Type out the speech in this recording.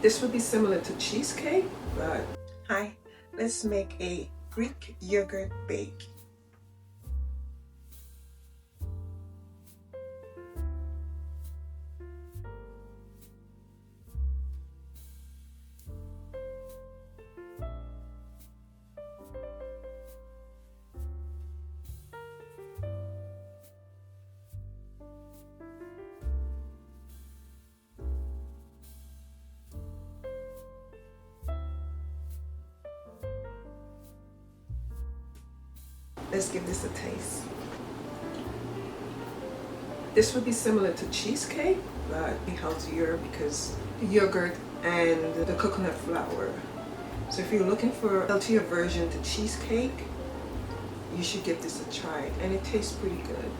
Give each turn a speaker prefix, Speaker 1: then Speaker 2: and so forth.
Speaker 1: This would be similar to cheesecake, but...
Speaker 2: Hi, let's make a Greek yogurt bake.
Speaker 1: Let's give this a taste. This would be similar to cheesecake, but healthier because the yogurt and the coconut flour. So if you're looking for a healthier version to cheesecake, you should give this a try, and it tastes pretty good.